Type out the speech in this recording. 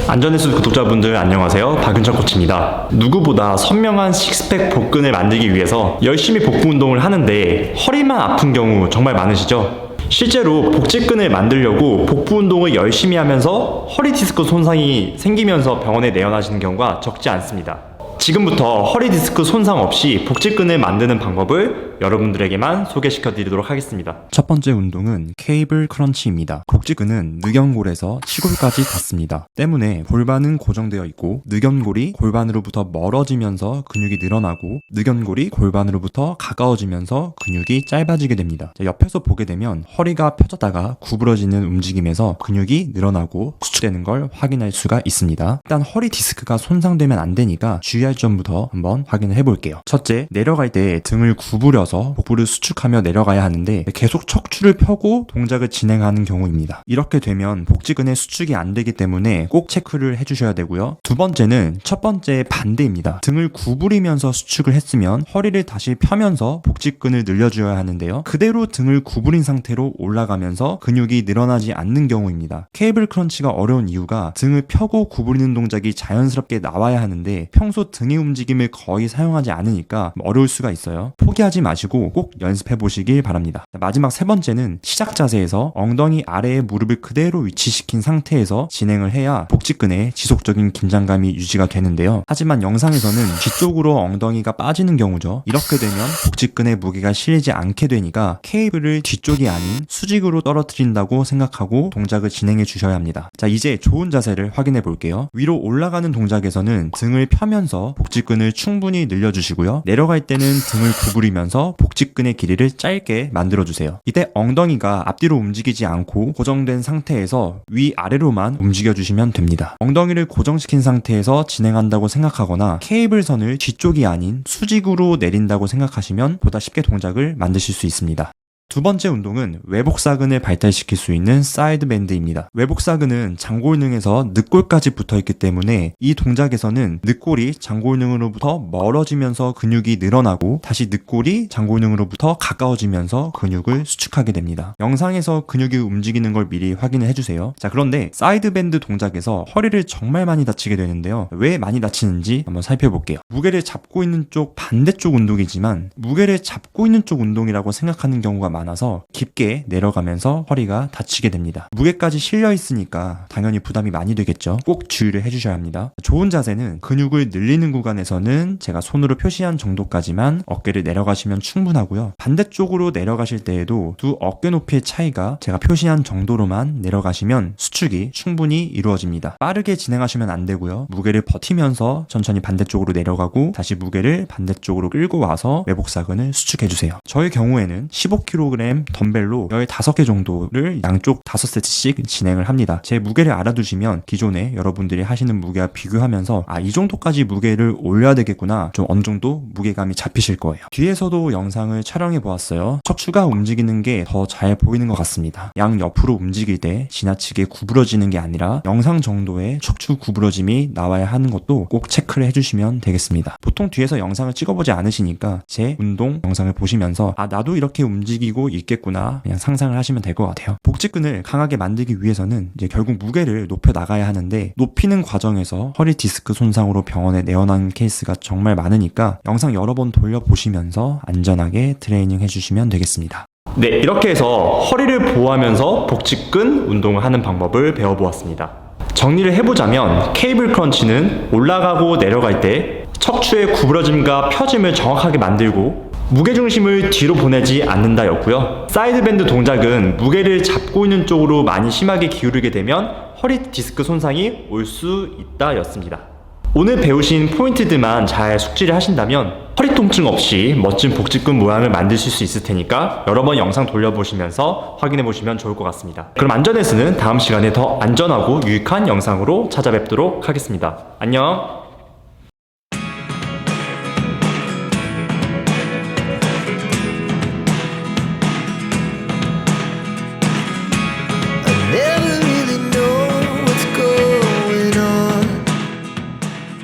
안전해수 구독자분들 안녕하세요. 박윤철 코치입니다. 누구보다 선명한 식스팩 복근을 만들기 위해서 열심히 복부 운동을 하는데 허리만 아픈 경우 정말 많으시죠? 실제로 복직근을 만들려고 복부 운동을 열심히 하면서 허리 디스크 손상이 생기면서 병원에 내원하시는 경우가 적지 않습니다. 지금부터 허리 디스크 손상 없이 복직근을 만드는 방법을 여러분들에게만 소개시켜 드리도록 하겠습니다. 첫 번째 운동은 케이블 크런치입니다. 복직근은 늑연골에서 치골까지 닿습니다. 때문에 골반은 고정되어 있고 늑연골이 골반으로부터 멀어지면서 근육이 늘어나고 늑연골이 골반으로부터 가까워지면서 근육이 짧아지게 됩니다. 옆에서 보게 되면 허리가 펴졌다가 구부러지는 움직임에서 근육이 늘어나고 수축되는 걸 확인할 수가 있습니다. 일단 허리 디스크가 손상되면 안 되니까 주의할 점부터 한번 확인을 해볼게요. 첫째, 내려갈 때 등을 구부려서 복부를 수축하며 내려가야 하는데 계속 척추를 펴고 동작을 진행하는 경우입니다. 이렇게 되면 복직근의 수축이 안 되기 때문에 꼭 체크를 해주셔야 되고요. 두 번째는 첫 번째 반대입니다. 등을 구부리면서 수축을 했으면 허리를 다시 펴면서 복직근을 늘려줘야 하는데요. 그대로 등을 구부린 상태로 올라가면서 근육이 늘어나지 않는 경우입니다. 케이블 크런치가 어려운 이유가 등을 펴고 구부리는 동작이 자연스럽게 나와야 하는데 평소 등의 움직임을 거의 사용하지 않으니까 어려울 수가 있어요. 포기하지 마시고 꼭 연습해 보시길 바랍니다. 마지막 세 번째는 시작 자세에서 엉덩이 아래에 무릎을 그대로 위치시킨 상태에서 진행을 해야 복직근에 지속적인 긴장감이 유지가 되는데요. 하지만 영상에서는 뒤쪽으로 엉덩이가 빠지는 경우죠. 이렇게 되면 복직근에 무게가 실리지 않게 되니까 케이블을 뒤쪽이 아닌 수직으로 떨어뜨린다고 생각하고 동작을 진행해 주셔야 합니다. 자, 이제 좋은 자세를 확인해 볼게요. 위로 올라가는 동작에서는 등을 펴면서 복직근을 충분히 늘려주시고요. 내려갈 때는 등을 구부리면서 복직근의 길이를 짧게 만들어주세요. 이때 엉덩이가 앞뒤로 움직이지 않고 고정된 상태에서 위아래로만 움직여주시면 됩니다. 엉덩이를 고정시킨 상태에서 진행한다고 생각하거나 케이블선을 뒤쪽이 아닌 수직으로 내린다고 생각하시면 보다 쉽게 동작을 만드실 수 있습니다. 두 번째 운동은 외복사근을 발달시킬 수 있는 사이드밴드입니다. 외복사근은 장골능에서 늑골까지 붙어있기 때문에 이 동작에서는 늑골이 장골능으로부터 멀어지면서 근육이 늘어나고 다시 늑골이 장골능으로부터 가까워지면서 근육을 수축하게 됩니다. 영상에서 근육이 움직이는 걸 미리 확인을 해주세요. 자, 그런데 사이드밴드 동작에서 허리를 정말 많이 다치게 되는데요. 왜 많이 다치는지 한번 살펴볼게요. 무게를 잡고 있는 쪽 반대쪽 운동이지만 무게를 잡고 있는 쪽 운동이라고 생각하는 경우가 많아서 깊게 내려가면서 허리가 다치게 됩니다. 무게까지 실려 있으니까 당연히 부담이 많이 되겠죠. 꼭 주의를 해주셔야 합니다. 좋은 자세는 근육을 늘리는 구간에서는 제가 손으로 표시한 정도까지만 어깨를 내려가시면 충분하고요. 반대쪽으로 내려가실 때에도 두 어깨 높이의 차이가 제가 표시한 정도로만 내려가시면 수축이 충분히 이루어집니다. 빠르게 진행하시면 안 되고요. 무게를 버티면서 천천히 반대쪽으로 내려가고 다시 무게를 반대쪽으로 끌고 와서 외복사근을 수축해주세요. 저의 경우에는 15kg 덤벨로 15개 정도를 양쪽 5세트씩 진행을 합니다. 제 무게를 알아두시면 기존에 여러분들이 하시는 무게와 비교하면서 이 정도까지 무게를 올려야 되겠구나, 좀 어느 정도 무게감이 잡히실 거예요. 뒤에서도 영상을 촬영해 보았어요. 척추가 움직이는 게 더 잘 보이는 것 같습니다. 양 옆으로 움직일 때 지나치게 구부러지는 게 아니라 영상 정도의 척추 구부러짐이 나와야 하는 것도 꼭 체크를 해주시면 되겠습니다. 보통 뒤에서 영상을 찍어보지 않으시니까 제 운동 영상을 보시면서 나도 이렇게 움직이고 있겠구나, 그냥 상상을 하시면 될 것 같아요. 복직근을 강하게 만들기 위해서는 이제 결국 무게를 높여 나가야 하는데 높이는 과정에서 허리 디스크 손상으로 병원에 내원하는 케이스가 정말 많으니까 영상 여러 번 돌려보시면서 안전하게 트레이닝 해주시면 되겠습니다. 네, 이렇게 해서 허리를 보호하면서 복직근 운동을 하는 방법을 배워보았습니다. 정리를 해보자면 케이블 크런치는 올라가고 내려갈 때 척추의 구부러짐과 펴짐을 정확하게 만들고 무게중심을 뒤로 보내지 않는다 였고요. 사이드밴드 동작은 무게를 잡고 있는 쪽으로 많이 심하게 기울이게 되면 허리 디스크 손상이 올 수 있다 였습니다. 오늘 배우신 포인트들만 잘 숙지를 하신다면 허리 통증 없이 멋진 복직근 모양을 만드실 수 있을 테니까 여러 번 영상 돌려보시면서 확인해 보시면 좋을 것 같습니다. 그럼 안전에서는 다음 시간에 더 안전하고 유익한 영상으로 찾아뵙도록 하겠습니다. 안녕!